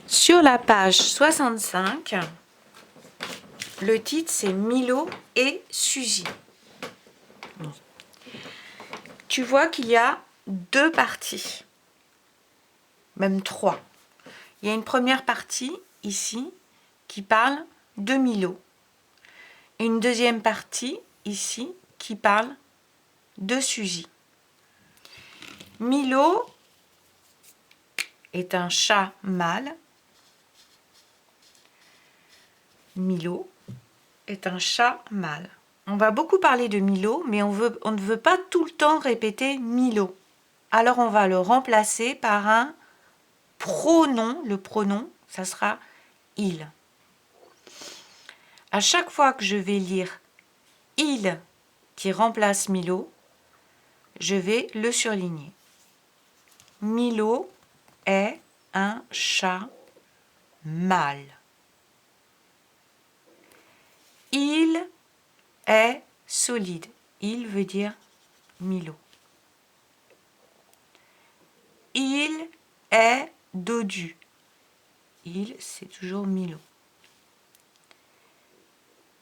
Sur la page 65, le titre c'est Milo et Suzy. Tu vois qu'il y a deux parties, même trois. Il y a une première partie ici qui parle de Milo et une deuxième partie ici qui parle de Suzy. Milo est un chat mâle. Milo est un chat mâle. On va beaucoup parler de Milo, mais on ne veut pas tout le temps répéter Milo. Alors on va le remplacer par un pronom. Le pronom, ça sera il. À chaque fois que je vais lire il qui remplace Milo, je vais le surligner. Milo est un chat mâle. Il est solide. Il veut dire Milo. Il est dodu. Il, c'est toujours Milo.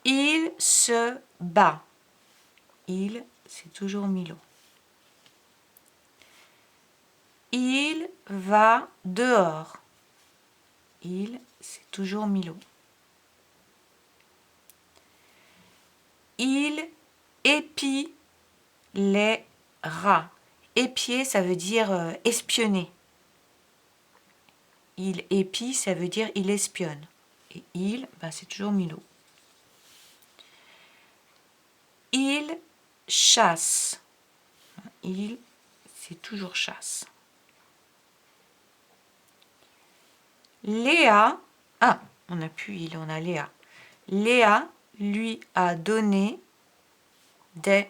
Il se bat. Il, c'est toujours Milo. Il va dehors. Il, c'est toujours Milo. Il épie les rats. Épier, ça veut dire espionner. Il épie, ça veut dire il espionne. Et il, c'est toujours Milo. Il chasse. Il, c'est toujours chasse. Léa, on n'a plus il, on a Léa. Léa lui a donné des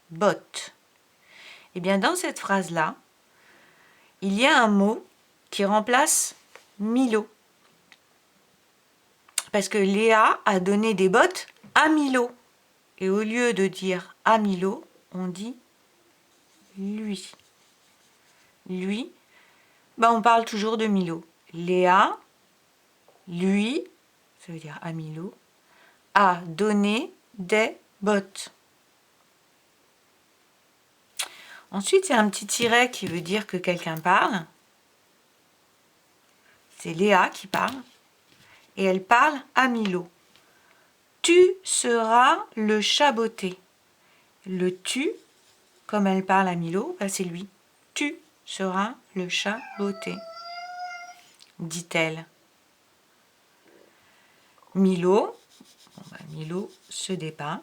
bottes. Eh bien, dans cette phrase-là, il y a un mot qui remplace Milo. Parce que Léa a donné des bottes à Milo. Et au lieu de dire à Milo, on dit lui. Lui, on parle toujours de Milo. Léa, lui, ça veut dire à Milo, a donné des bottes. Ensuite, il y a un petit tiret qui veut dire que quelqu'un parle. C'est Léa qui parle. Et elle parle à Milo. Tu seras le chat botté. Le tu, comme elle parle à Milo, c'est lui. Tu seras le chat botté, dit-elle. Milo, Milo se débat.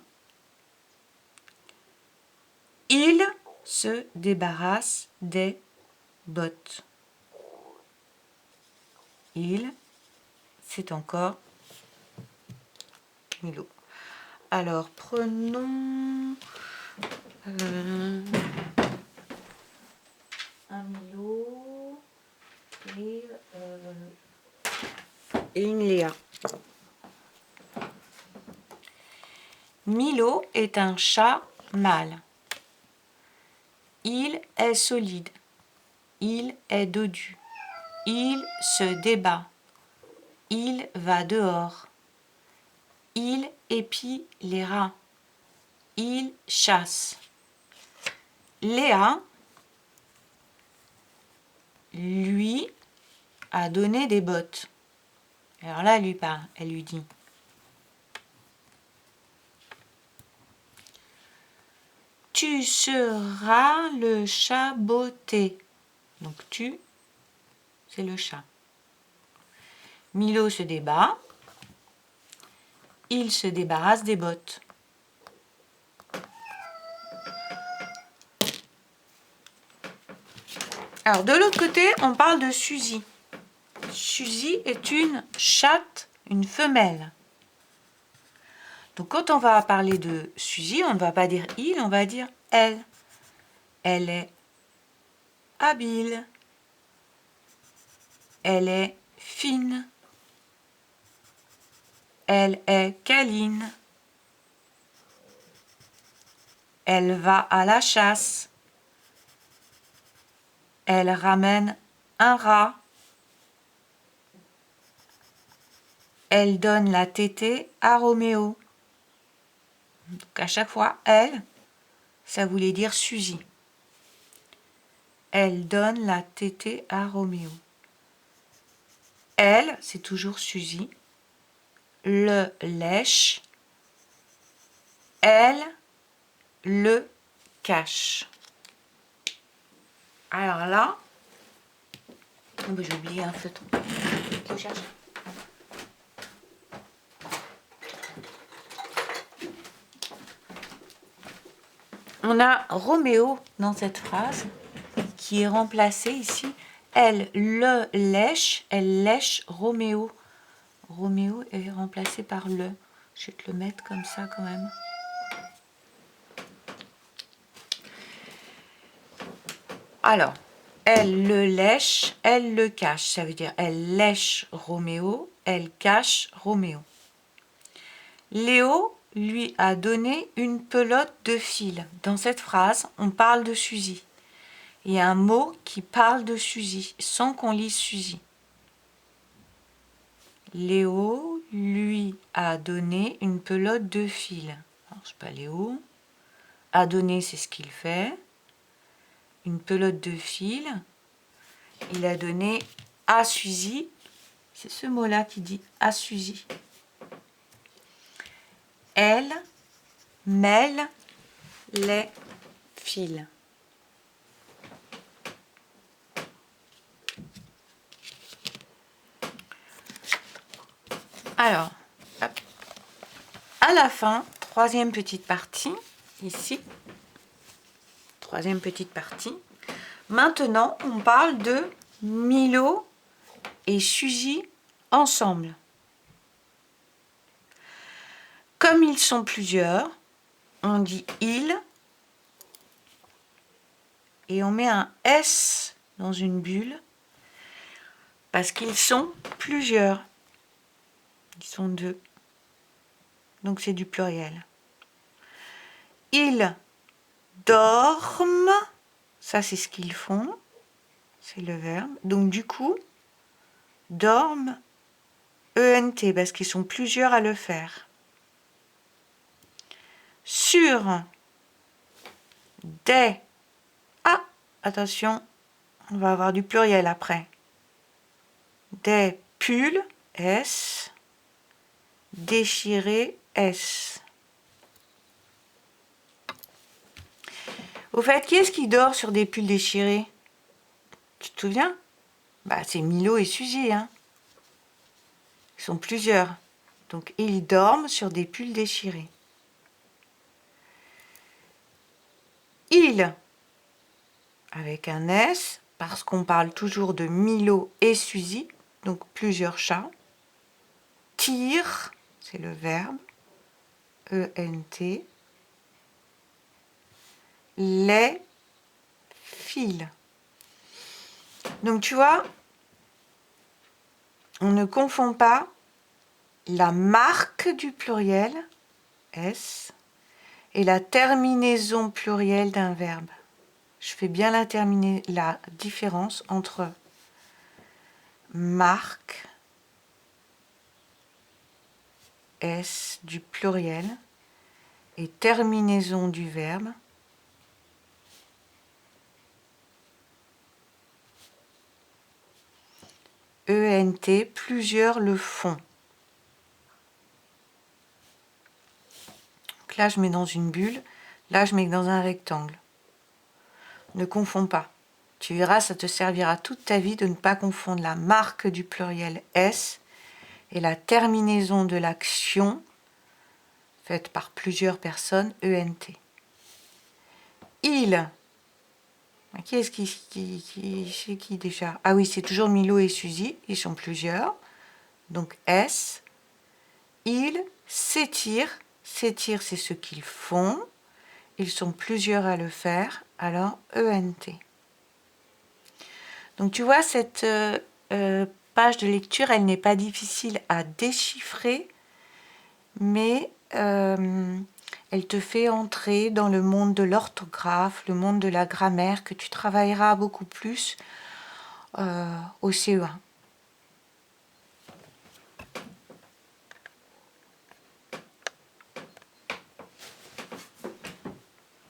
Il se débarrasse des bottes. Il, c'est encore Milo. Alors, prenons un Milo et une Léa. Milo est un chat mâle. Il est solide. Il est dodu. Il se débat. Il va dehors. Il épie les rats. Il chasse. Léa lui a donné des bottes. Alors là, elle lui parle. Elle lui dit: tu seras le chat botté. Donc tu, c'est le chat. Milo se débat. Il se débarrasse des bottes. Alors de l'autre côté, on parle de Suzy. Suzy est une chatte, une femelle. Donc quand on va parler de Suzy, on ne va pas dire il, on va dire elle. Elle est habile. Elle est fine. Elle est câline. Elle va à la chasse. Elle ramène un rat. Elle donne la tétée à Roméo. Donc à chaque fois, elle, ça voulait dire Suzy. Elle donne la tétée à Roméo. Elle, c'est toujours Suzy. Le lèche. Elle le cache. Alors là, oh ben j'ai oublié un feutre. Je cherche. On a Roméo dans cette phrase qui est remplacé ici. Elle le lèche, elle lèche Roméo. Roméo est remplacé par le. Je vais te le mettre comme ça quand même. Alors, elle le lèche, elle le cache. Ça veut dire elle lèche Roméo, elle cache Roméo. Léo lui a donné une pelote de fil. Dans cette phrase, on parle de Suzy. Il y a un mot qui parle de Suzy, sans qu'on lise Suzy. Léo lui a donné une pelote de fil. Alors, c'est pas Léo. A donné, c'est ce qu'il fait. Une pelote de fil. Il a donné à Suzy. C'est ce mot-là qui dit à Suzy. Elle mêle les fils. Alors, hop. À la fin, troisième petite partie, ici. Troisième petite partie. Maintenant, on parle de Milo et Suzy ensemble. Comme ils sont plusieurs, on dit ils et on met un S dans une bulle parce qu'ils sont plusieurs. Ils sont deux. Donc c'est du pluriel. Ils dorment, ça c'est ce qu'ils font, c'est le verbe. Donc du coup, dorment, ENT, parce qu'ils sont plusieurs à le faire. Sur des, ah, attention, on va avoir du pluriel après. Des pulls, S, déchirés, S. Au fait, qui est-ce qui dort sur des pulls déchirés? Tu te souviens? Bah, c'est Milo et Suzy, hein. Ils sont plusieurs. Donc, ils dorment sur des pulls déchirés. Ils, avec un S, parce qu'on parle toujours de Milo et Suzy, donc plusieurs chats. Tirent, c'est le verbe, ENT. Les fils. Donc tu vois, on ne confond pas la marque du pluriel, S, et la terminaison plurielle d'un verbe. Je fais bien la différence entre marque, S du pluriel, et terminaison du verbe. ENT, plusieurs le font. Donc là, je mets dans une bulle, là, je mets dans un rectangle. Ne confonds pas. Tu verras, ça te servira toute ta vie de ne pas confondre la marque du pluriel S et la terminaison de l'action faite par plusieurs personnes, ENT. Il. Qui est-ce c'est qui déjà? Ah oui, c'est toujours Milo et Suzy, ils sont plusieurs. Donc S. Ils s'étirent. S'étirent, c'est ce qu'ils font. Ils sont plusieurs à le faire, alors ENT. Donc tu vois, cette page de lecture, elle n'est pas difficile à déchiffrer, mais elle te fait entrer dans le monde de l'orthographe, le monde de la grammaire, que tu travailleras beaucoup plus au CE1.